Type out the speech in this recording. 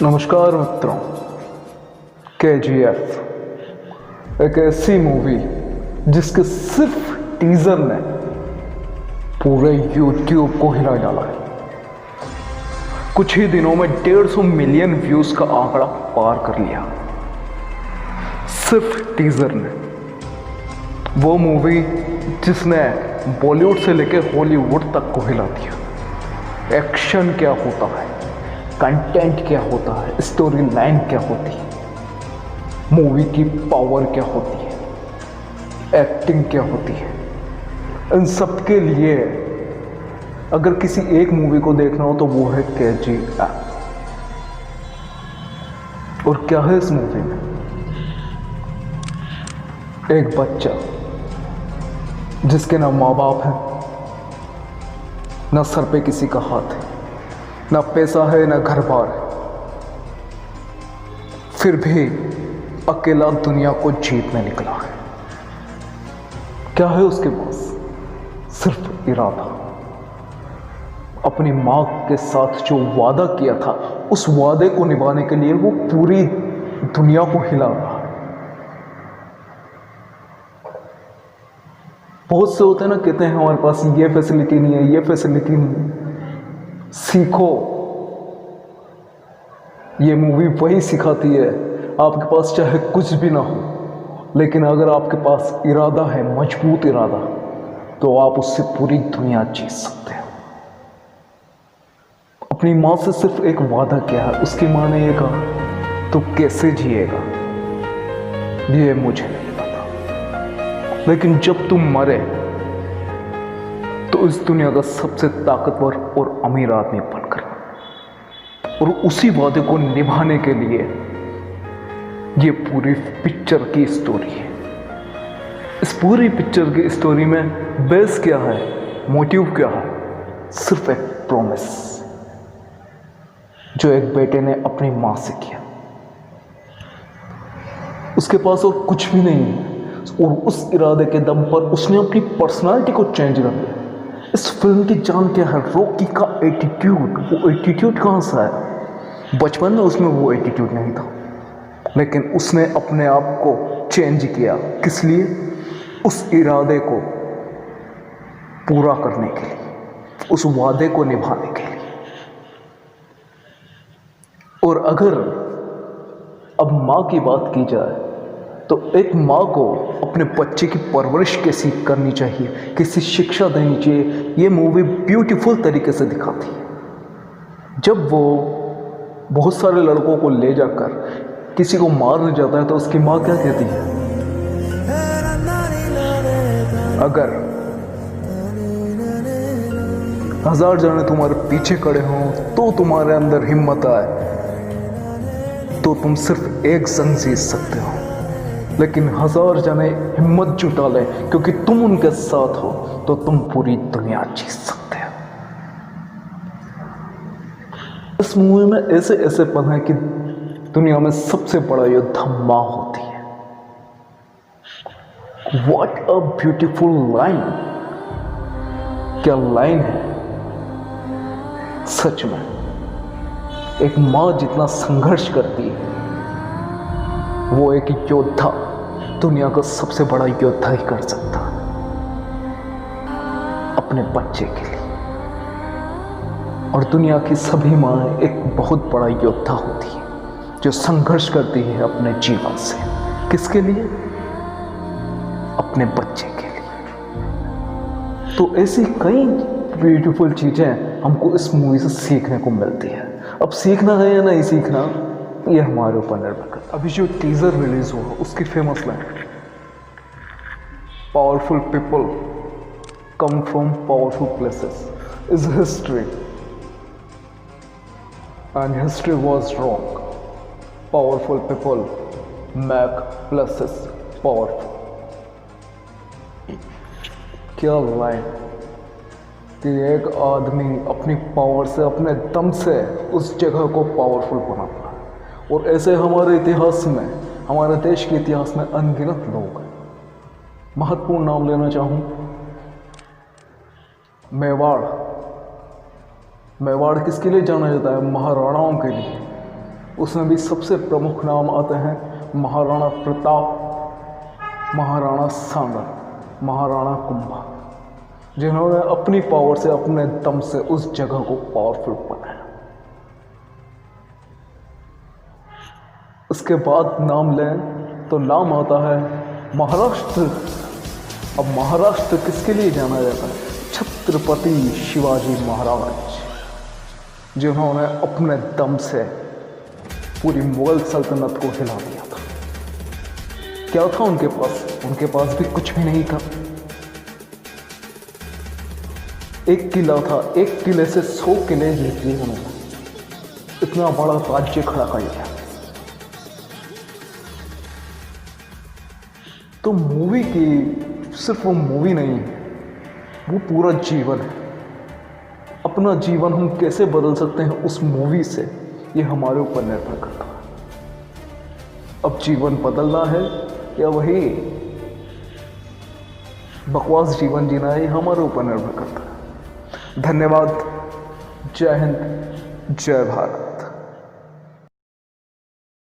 नमस्कार मित्रों। KGF एक ऐसी मूवी जिसके सिर्फ टीजर ने पूरे यूट्यूब को हिला डाला है। कुछ ही दिनों में 150 मिलियन व्यूज का आंकड़ा पार कर लिया सिर्फ टीजर ने। वो मूवी जिसने बॉलीवुड से लेकर हॉलीवुड तक को हिला दिया। एक्शन क्या होता है, कंटेंट क्या होता है, स्टोरी लाइन क्या होती है, मूवी की पावर क्या होती है, एक्टिंग क्या होती है, इन सब के लिए अगर किसी एक मूवी को देखना हो तो वो है KGF। और क्या है इस मूवी में? एक बच्चा जिसके ना माँ बाप है, ना सर पे किसी का हाथ है, ना पैसा है, ना घर बार है, फिर भी अकेला दुनिया को जीतने निकला है। क्या है उसके पास? सिर्फ इरादा। अपनी मां के साथ जो वादा किया था उस वादे को निभाने के लिए वो पूरी दुनिया को हिला रहा है। बहुत से होते हैं ना, कहते हैं हमारे पास ये फैसिलिटी नहीं है, ये फैसिलिटी नहीं है। सीखो, ये मूवी वही सिखाती है। आपके पास चाहे कुछ भी ना हो, लेकिन अगर आपके पास इरादा है, मजबूत इरादा, तो आप उससे पूरी दुनिया जीत सकते हो। अपनी माँ से सिर्फ एक वादा किया है, उसकी माँ ने ये कहा तो कैसे जिएगा ये मुझे नहीं पता, लेकिन जब तुम मरे तो इस दुनिया का सबसे ताकतवर और अमीर आदमी बनकर, और उसी वादे को निभाने के लिए ये पूरी पिक्चर की स्टोरी है। इस पूरी पिक्चर की स्टोरी में बेस क्या है, मोटिव क्या है? सिर्फ एक प्रॉमिस जो एक बेटे ने अपनी मां से किया। उसके पास और कुछ भी नहीं है, और उस इरादे के दम पर उसने अपनी पर्सनालिटी को चेंज कर दिया। इस फिल्म की जान क्या है? रॉकी का एटीट्यूड। वो एटीट्यूड कहाँ से है? बचपन में उसमें वो एटीट्यूड नहीं था, लेकिन उसने अपने आप को चेंज किया। किस लिए? उस इरादे को पूरा करने के लिए, उस वादे को निभाने के लिए। और अगर अब माँ की बात की जाए तो एक माँ को अपने बच्चे की परवरिश कैसी करनी चाहिए, कैसी शिक्षा देनी चाहिए, ये मूवी ब्यूटीफुल तरीके से दिखाती है। जब वो बहुत सारे लड़कों को ले जाकर किसी को मारने जाता है तो उसकी माँ क्या कहती है? अगर 1000 जने तुम्हारे पीछे खड़े हों तो तुम्हारे अंदर हिम्मत आए तो तुम सिर्फ एक जंग जीत सकते हो, लेकिन 1000 जने हिम्मत जुटा लें क्योंकि तुम उनके साथ हो तो तुम पूरी दुनिया जीत सकते हो। इस मूवी में ऐसे ऐसे पल हैं कि दुनिया में सबसे बड़ा योद्धा मां होती है। What a beautiful line! क्या लाइन है! सच में एक मां जितना संघर्ष करती है, वो एक योद्धा, दुनिया का सबसे बड़ा योद्धा ही कर सकता है अपने बच्चे के लिए। और दुनिया की सभी माँ एक बहुत बड़ा योद्धा होती है जो संघर्ष करती है अपने जीवन से। किसके लिए? अपने बच्चे के लिए। तो ऐसी कई ब्यूटीफुल चीजें हमको इस मूवी से सीखने को मिलती है। अब सीखना है या नहीं सीखना, ये हमारे ऊपर निर्भर करता है। अभी जो टीजर रिलीज हुआ उसकी famous line, powerful people come from powerful places is history and history was wrong. Powerful people make places powerful. क्या लाइन कि एक आदमी अपनी पावर से, अपने दम से उस जगह को पावरफुल बनाता है। और ऐसे हमारे इतिहास में, हमारे देश के इतिहास में अनगिनत लोग हैं। महत्वपूर्ण नाम लेना चाहूँ, मेवाड़। मेवाड़ किसके लिए जाना जाता है? महाराणाओं के लिए। उसमें भी सबसे प्रमुख नाम आते हैं महाराणा प्रताप, महाराणा सांगा, महाराणा कुंभा, जिन्होंने अपनी पावर से, अपने दम से उस जगह को पावरफुल बनाया। उसके बाद नाम लें तो नाम आता है महाराष्ट्र। अब महाराष्ट्र किसके लिए जाना जाता है? छत्रपति शिवाजी महाराज, जिन्होंने अपने दम से पूरी मुगल सल्तनत को हिला दिया था। क्या था उनके पास? उनके पास भी कुछ भी नहीं था। एक किला था, एक किले से 100 किले जीत लिए उन्होंने। इतना बड़ा राज्य खड़ा कर लिया। तो मूवी की सिर्फ वो मूवी नहीं है, वो पूरा जीवन है। अपना जीवन हम कैसे बदल सकते हैं उस मूवी से, ये हमारे ऊपर निर्भर करता है। अब जीवन बदलना है या वही बकवास जीवन जीना है, ये हमारे ऊपर निर्भर करता है। धन्यवाद। जय हिंद, जय भारत।